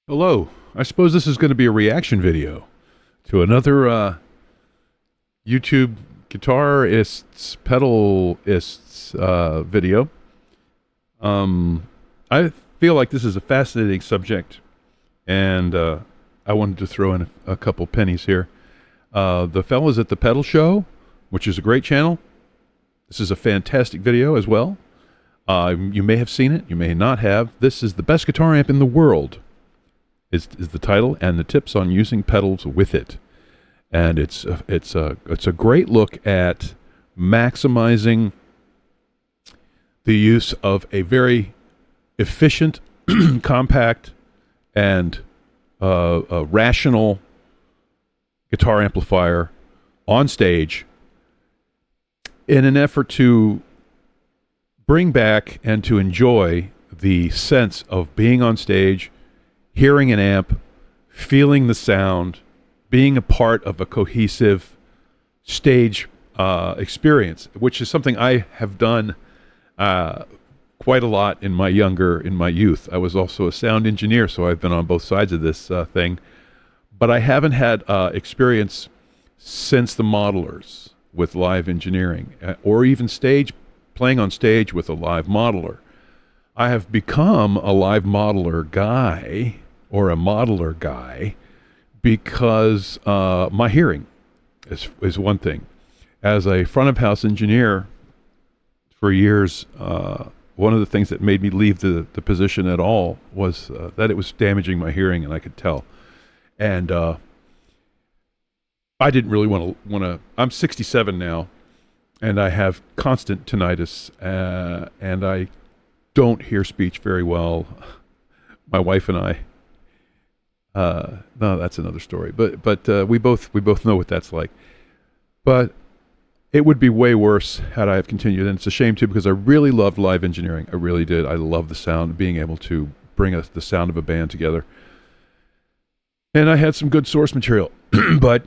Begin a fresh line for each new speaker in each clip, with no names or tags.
Hello. I suppose this is going to be a reaction video to another YouTube guitarists, pedalists video. I feel like this is a fascinating subject, and I wanted to throw in a couple pennies here. The fellas at the Pedal Show, which is a great channel. This is a fantastic video as well. You may have seen it, you may not have. This is the best guitar amp in the world. Is the title, and the tips on using pedals with it. And it's a great look at maximizing the use of a very efficient, compact, and a rational guitar amplifier on stage in an effort to bring back and to enjoy the sense of being on stage, hearing an amp, feeling the sound, being a part of a cohesive stage experience, which is something I have done quite a lot in my youth. I was also a sound engineer, so I've been on both sides of this thing. But I haven't had experience since the modelers with live engineering, or even playing on stage with a live modeler. I have become a live modeler guy, or a modeler guy, because my hearing is one thing. As a front of house engineer for years, one of the things that made me leave the position at all was that it was damaging my hearing, and I could tell. And I didn't really want to. I'm 67 now, and I have constant tinnitus, and I don't hear speech very well. My wife and I. No, that's another story. But we both know what that's like. But it would be way worse had I have continued, and it's a shame too, because I really loved live engineering. I really did. I love the sound, being able to bring the sound of a band together. And I had some good source material, but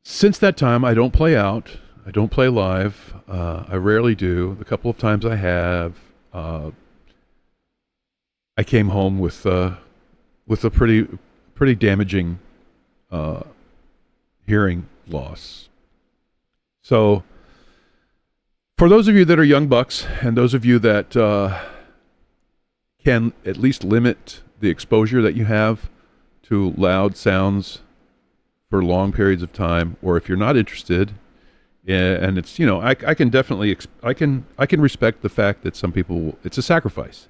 since that time, I don't play out. I don't play live. I rarely do. The couple of times I have. I came home with a pretty damaging hearing loss. So, for those of you that are young bucks, and those of you that can at least limit the exposure that you have to loud sounds for long periods of time, or if you're not interested, and it's, I can definitely I can respect the fact that some people, it's a sacrifice.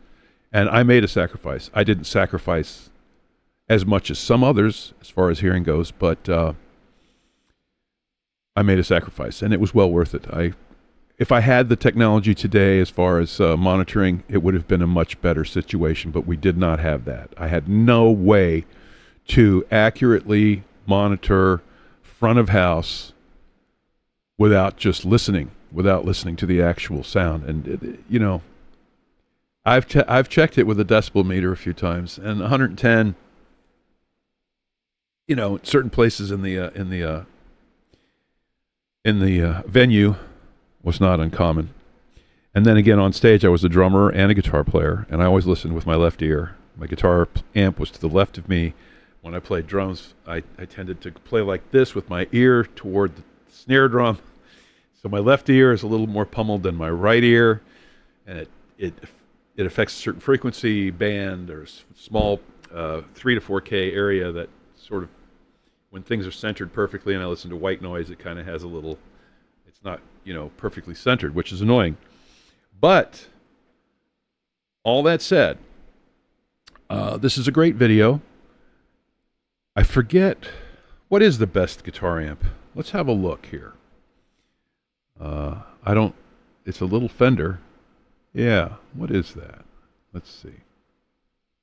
And I made a sacrifice. I didn't sacrifice as much as some others as far as hearing goes, but I made a sacrifice, and it was well worth it. If I had the technology today as far as monitoring, it would have been a much better situation, but we did not have that. I had no way to accurately monitor front of house without just listening to the actual sound. And, I've checked it with a decibel meter a few times, and 110. Certain places in the venue was not uncommon. And then again on stage, I was a drummer and a guitar player, and I always listened with my left ear. My guitar amp was to the left of me. When I played drums, I tended to play like this with my ear toward the snare drum. So my left ear is a little more pummeled than my right ear, and it affects a certain frequency band or small 3 to 4K area that sort of, when things are centered perfectly, and I listen to white noise, it kind of has a little, it's not, perfectly centered, which is annoying. But all that said, this is a great video. I forget, what is the best guitar amp? Let's have a look here. It's a little Fender. Yeah, what is that? Let's see.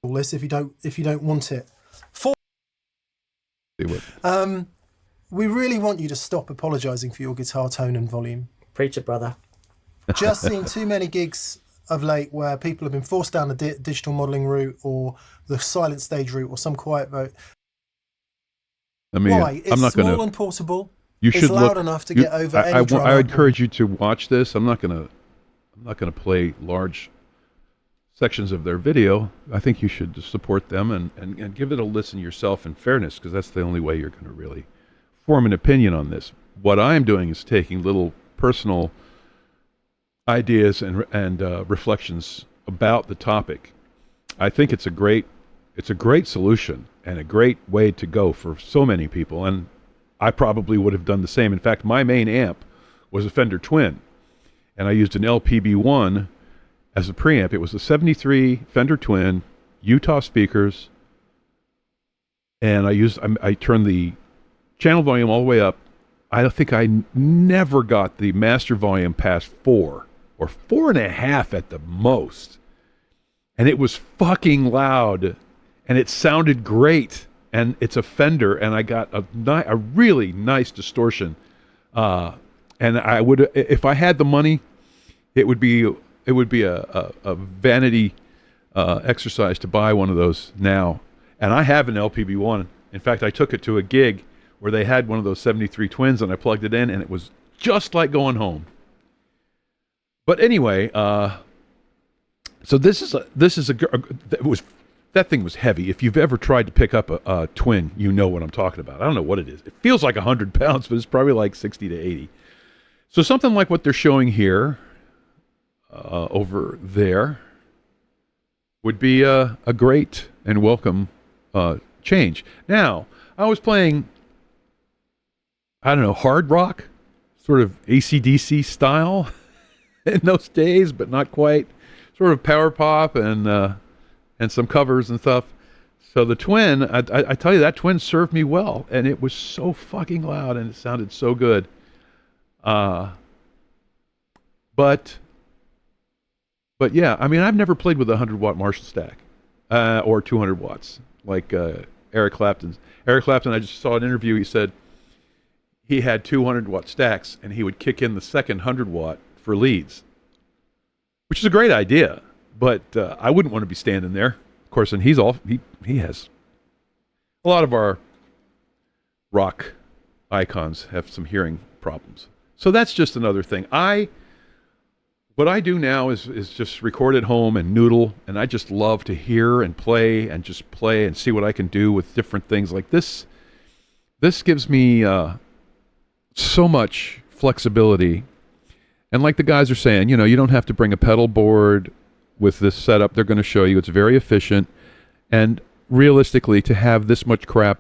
All this if you don't want it. We really want you to stop apologising for your guitar tone and volume.
Preach it, brother.
Just seen too many gigs of late where people have been forced down the digital modelling route, or the silent stage route, or some quiet route. Why? It's small and portable. It's loud enough to get over any drama.
I encourage you to watch this. I'm not gonna play large sections of their video, I think you should support them and give it a listen yourself in fairness, because that's the only way you're going to really form an opinion on this. What I'm doing is taking little personal ideas and reflections about the topic. I think it's a great solution and a great way to go for so many people, and I probably would have done the same. In fact, my main amp was a Fender Twin, and I used an LPB1 as a preamp. It was a 73 Fender Twin, Utah speakers, and I turned the channel volume all the way up. I think I never got the master volume past 4 or 4.5 at the most. And it was fucking loud, and it sounded great. And it's a Fender, and I got a really nice distortion. And I would, if I had the money, it would be a vanity exercise to buy one of those now. And I have an LPB1. In fact, I took it to a gig where they had one of those 73 Twins, and I plugged it in, and it was just like going home. But anyway, so that thing was heavy. If you've ever tried to pick up a Twin, you know what I'm talking about. I don't know what it is. It feels like 100 pounds, but it's probably like 60 to 80. So something like what they're showing here, over there, would be a great and welcome change. Now, I was playing, I don't know, hard rock, sort of AC/DC style in those days, but not quite. Sort of power pop and some covers and stuff. So the Twin, I tell you, that Twin served me well, and it was so fucking loud, and it sounded so good. But yeah, I mean, I've never played with a 100-watt Marshall stack or 200 watts like Eric Clapton's. Eric Clapton, I just saw an interview. He said he had 200-watt stacks, and he would kick in the second 100-watt for leads, which is a great idea. But I wouldn't want to be standing there, of course. And he has a lot of our rock icons have some hearing problems, so that's just another thing. What I do now is just record at home and noodle, and I just love to hear and play and just play and see what I can do with different things like this. This gives me so much flexibility. And like the guys are saying, you know, you don't have to bring a pedal board with this setup. They're going to show you it's very efficient. And realistically, to have this much crap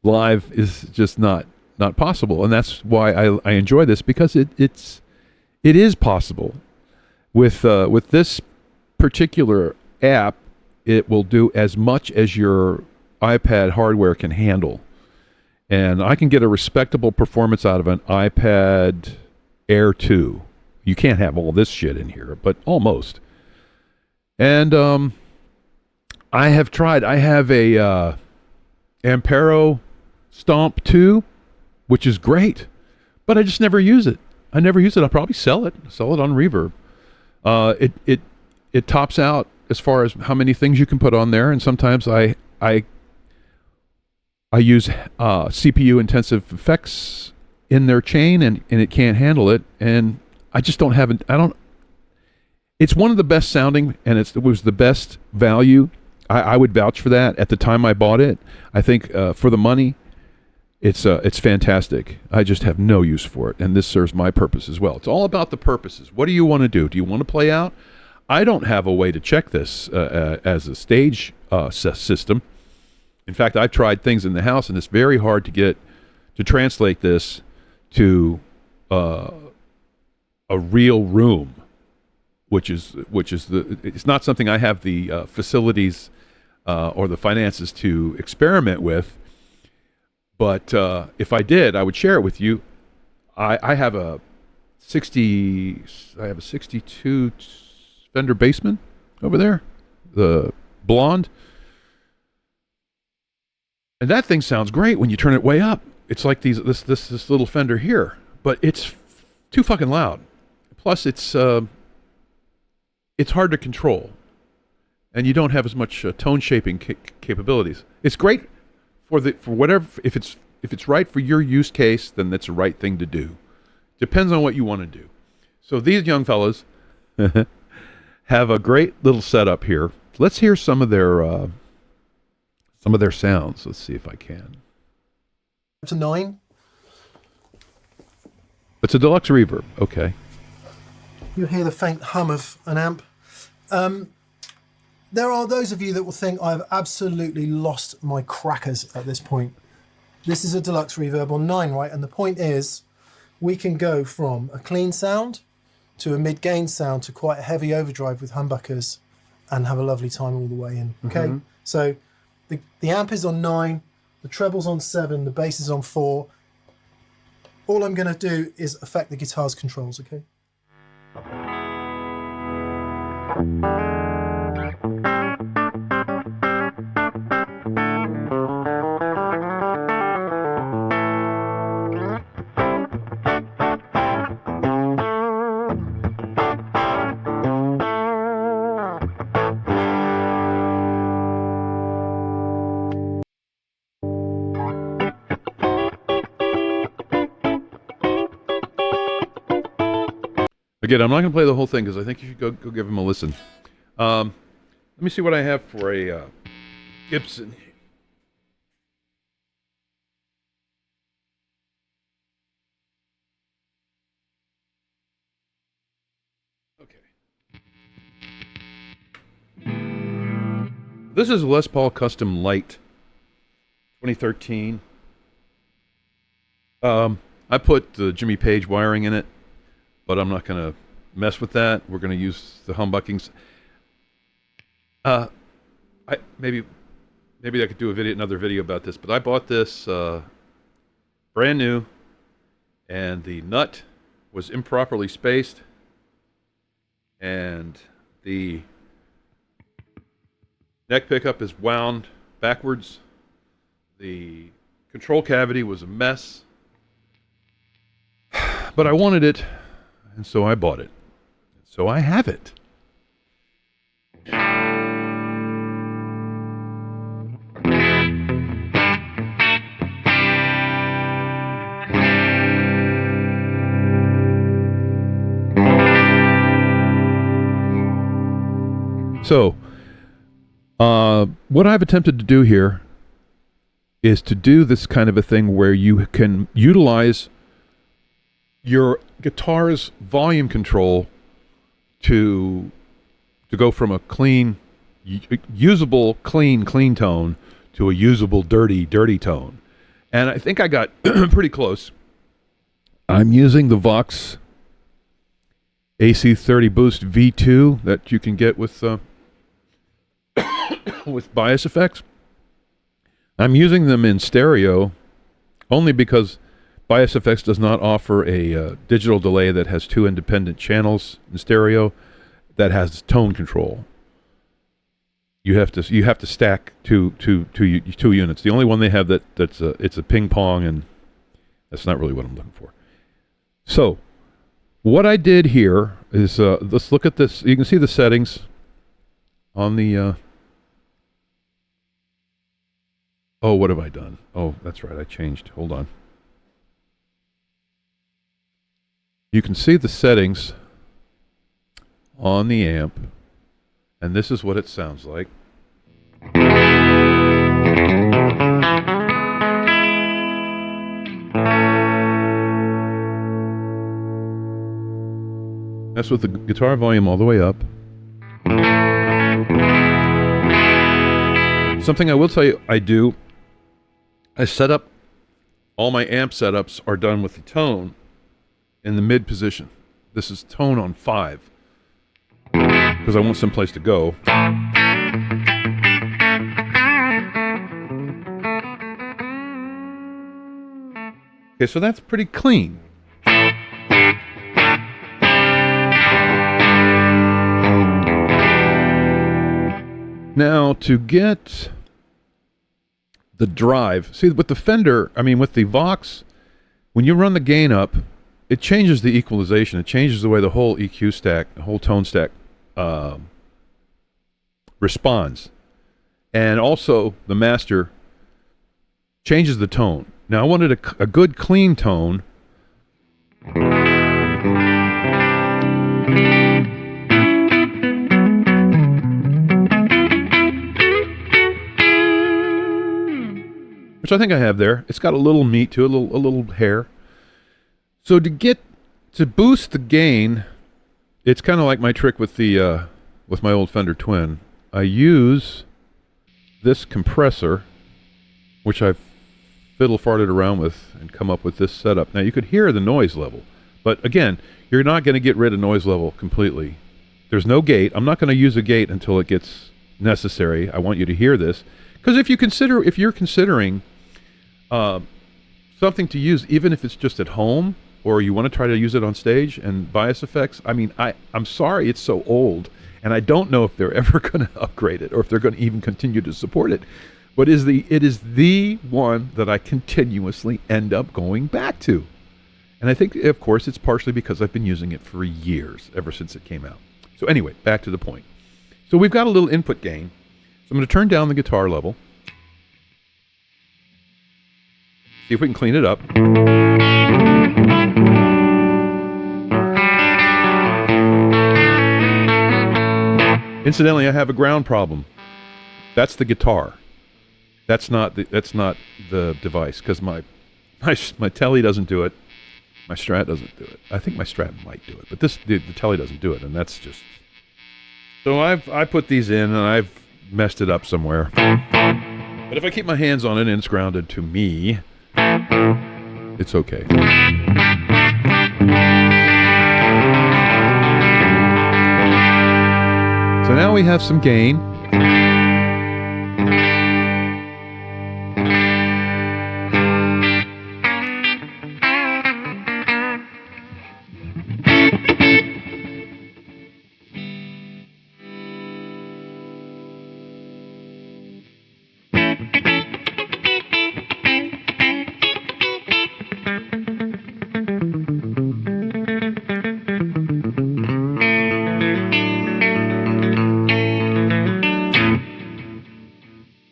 live is just not possible. And that's why I enjoy this, because it is possible. With this particular app, it will do as much as your iPad hardware can handle. And I can get a respectable performance out of an iPad Air 2. You can't have all this shit in here, but almost. And I have tried. I have a Ampero Stomp 2, which is great, but I just never use it. I'll probably sell it on Reverb. It tops out as far as how many things you can put on there, and sometimes I use CPU intensive effects in their chain, and it can't handle it, and I just don't have it. It's one of the best sounding, and it was the best value. I would vouch for that at the time I bought it. I think for the money, it's fantastic. I just have no use for it, and this serves my purpose as well. It's all about the purposes. What do you want to do? Do you want to play out? I don't have a way to check this as a stage system. In fact, I've tried things in the house, and it's very hard to translate this to a real room, which is it's not something I have the facilities or the finances to experiment with. But if I did, I would share it with you. I have a 62 Fender Bassman over there, the blonde. And that thing sounds great when you turn it way up. It's like this little Fender here, but it's too fucking loud. Plus, it's hard to control, and you don't have as much tone shaping capabilities. It's great for whatever. If it's right for your use case, then that's the right thing to do. Depends on what you want to do. So these young fellas, have a great little setup here. Let's hear some of their sounds. Let's see if I can.
To 9.
It's a deluxe reverb. Okay.
You hear the faint hum of an amp. There are those of you that will think I've absolutely lost my crackers at this point. This is a deluxe reverb on 9, right? And the point is, we can go from a clean sound to a mid-gain sound to quite a heavy overdrive with humbuckers and have a lovely time all the way in, okay? Mm-hmm. So the amp is on 9, the treble's on 7, the bass is on 4. All I'm going to do is affect the guitar's controls, okay?
Again, I'm not going to play the whole thing because I think you should go give him a listen. Let me see what I have for a Gibson. Okay. This is Les Paul Custom Light 2013. I put the Jimmy Page wiring in it, but I'm not going to mess with that. We're going to use the humbuckings. Maybe I could do another video about this, but I bought this brand new, and the nut was improperly spaced, and the neck pickup is wound backwards. The control cavity was a mess, but I wanted it. And so I bought it. So I have it. So, what I've attempted to do here is to do this kind of a thing where you can utilize your guitar's volume control to go from a clean, usable clean tone to a usable dirty tone. And I think I got pretty close. I'm using the Vox AC30 Boost V2 that you can get with with bias effects. I'm using them in stereo only because Bias Effects does not offer a digital delay that has 2 independent channels in stereo that has tone control. You have to stack two units. The only one they have that's it's a ping pong, and that's not really what I'm looking for. So what I did here is let's look at this. You can see the settings on the. Oh, what have I done? Oh, that's right. I changed. Hold on. You can see the settings on the amp, and this is what it sounds like. That's with the guitar volume all the way up. Something I will tell you I set up, all my amp setups are done with the tone in the mid position. This is tone on 5 because I want someplace to go. Okay, so that's pretty clean. Now to get the drive, see with the Fender, with the Vox, when you run the gain up, it changes the equalization. It changes the way the whole EQ stack, the whole tone stack responds. And also the master changes the tone. Now I wanted a good clean tone. which I think I have there. It's got a little meat to it, a little hair. So to boost the gain, it's kind of like my trick with the with my old Fender Twin. I use this compressor, which I've fiddle-farted around with and come up with this setup. Now you could hear the noise level, but again, you're not going to get rid of noise level completely. There's no gate. I'm not going to use a gate until it gets necessary. I want you to hear this, because if you're considering something to use, even if it's just at home, or you want to try to use it on stage and bias effects, I mean, I'm sorry it's so old, and I don't know if they're ever going to upgrade it or if they're going to even continue to support it. But it is the one that I continuously end up going back to. And I think, of course, it's partially because I've been using it for years, ever since it came out. So anyway, back to the point. So we've got a little input gain. So I'm going to turn down the guitar level. See if we can clean it up. Incidentally, I have a ground problem. That's the guitar. That's not the device, because my Telly doesn't do it. My Strat doesn't do it. I think my Strat might do it, but the Telly doesn't do it, and that's just. So I put these in, and I've messed it up somewhere. But if I keep my hands on it and it's grounded to me, it's okay. So now we have some gain.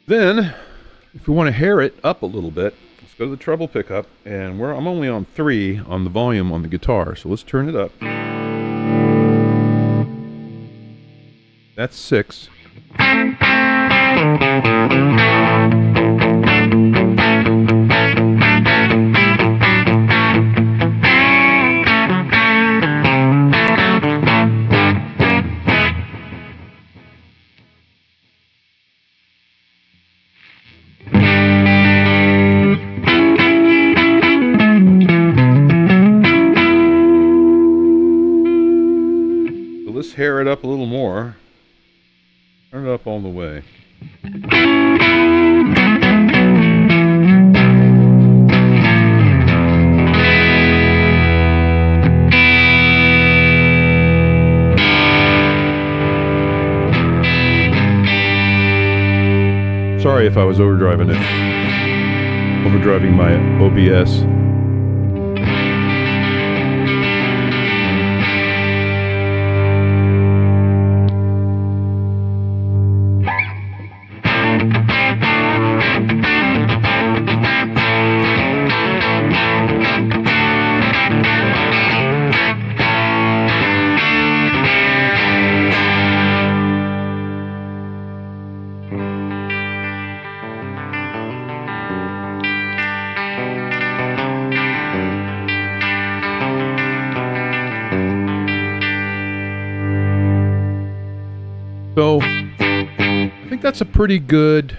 Then, if we want to hair it up a little bit, let's go to the treble pickup, and I'm only on 3 on the volume on the guitar, so let's turn it up. That's 6. Let's hair it up a little more. Turn it up all the way. Sorry if I was overdriving it. Overdriving my OBS. So, I think that's a pretty good.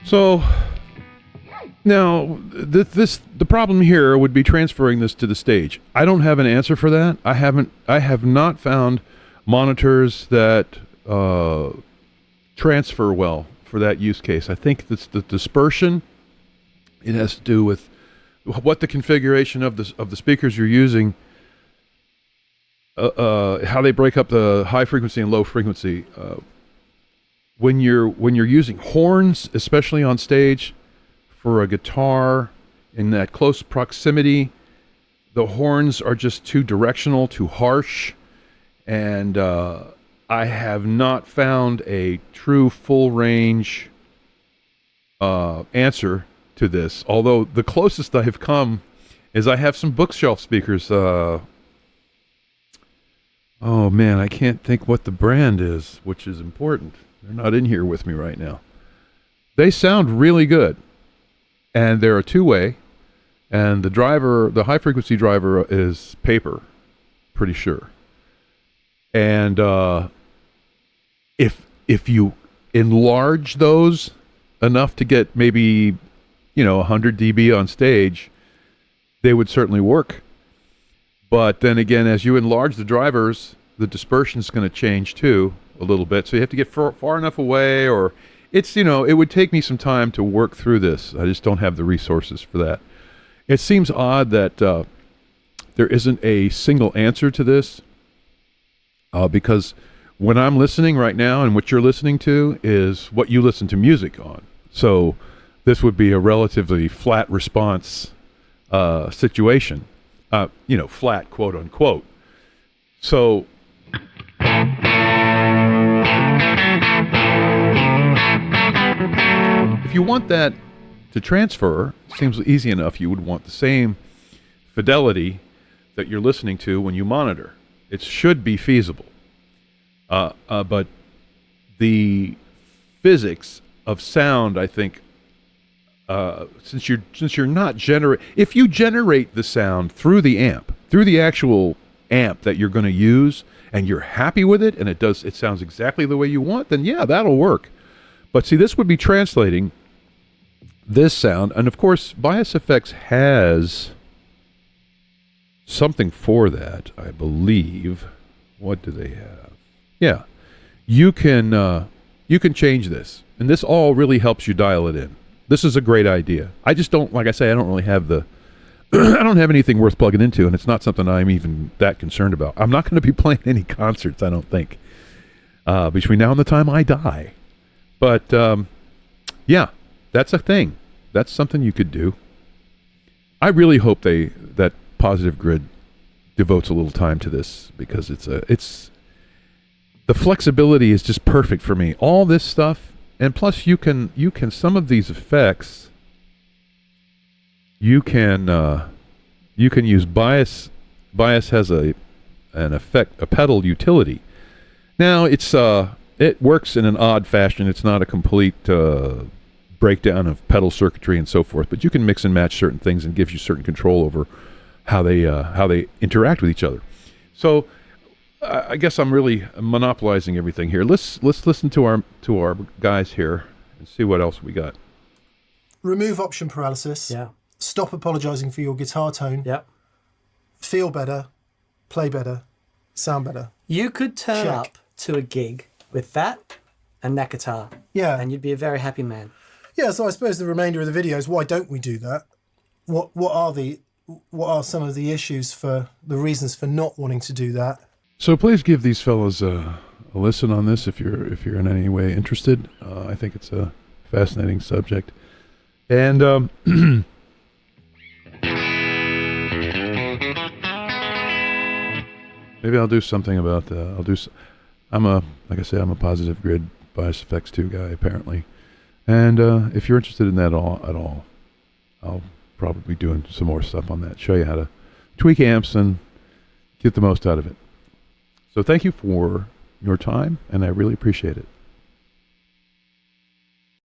So now the problem here would be transferring this to the stage. I don't have an answer for that. I have not found monitors that transfer well for that use case. I think that's the dispersion. It has to do with what the configuration of the speakers you're using, how they break up the high frequency and low frequency. When you're using horns, especially on stage, for a guitar in that close proximity, the horns are just too directional, too harsh, and I have not found a true full range answer to this. Although the closest I've come is I have some bookshelf speakers. Oh man, I can't think what the brand is, which is important. They're not in here with me right now. They sound really good, and they're a two-way, and the high frequency driver is paper, pretty sure. And if you enlarge those enough to get maybe 100 dB on stage, they would certainly work. But then again, as you enlarge the drivers, the dispersion is going to change too a little bit. So you have to get far enough away, or it would take me some time to work through this. I just don't have the resources for that. It seems odd that there isn't a single answer to this, because when I'm listening right now, and what you're listening to is what you listen to music on. So this would be a relatively flat response situation, flat, quote unquote. So if you want that to transfer, it seems easy enough. You would want the same fidelity that you're listening to when you monitor. It should be feasible. But the physics of sound, I think, since you're not if you generate the sound through the actual amp that you're going to use, and you're happy with it, and it sounds exactly the way you want, then yeah, that'll work. But see, this would be translating this sound, and of course, Bias Effects has something for that, I believe. What do they have? Yeah, you can change this, and this all really helps you dial it in. This is a great idea. I just don't, like I say, I don't really have I don't have anything worth plugging into, and it's not something I'm even that concerned about. I'm not going to be playing any concerts, I don't think, between now and the time I die. But yeah, that's a thing. That's something you could do. I really hope that Positive Grid devotes a little time to this, because it's the flexibility is just perfect for me. All this stuff, and plus you can some of these effects you can use bias. Bias has an effect, a pedal utility. Now it works in an odd fashion. It's not a complete breakdown of pedal circuitry and so forth, but you can mix and match certain things and gives you certain control over how they interact with each other. So I guess I'm really monopolizing everything here. Let's listen to our guys here and see what else we got.
Remove option paralysis.
Yeah.
Stop apologizing for your guitar tone.
Yep.
Feel better, play better, sound better.
You could turn
Check.
up to a gig with that and that guitar.
Yeah.
And you'd be a very happy man.
Yeah, so I suppose the remainder of the video is, why don't we do that? What are some of the issues, for the reasons for not wanting to do that?
So please give these fellas a listen on this if you're in any way interested. I think it's a fascinating subject, and maybe I'll do something about like I say, I'm a Positive Grid Bias Effects 2 guy apparently, and if you're interested in that at all, I'll probably be doing some more stuff on that. Show you how to tweak amps and get the most out of it. So thank you for your time, and I really appreciate it.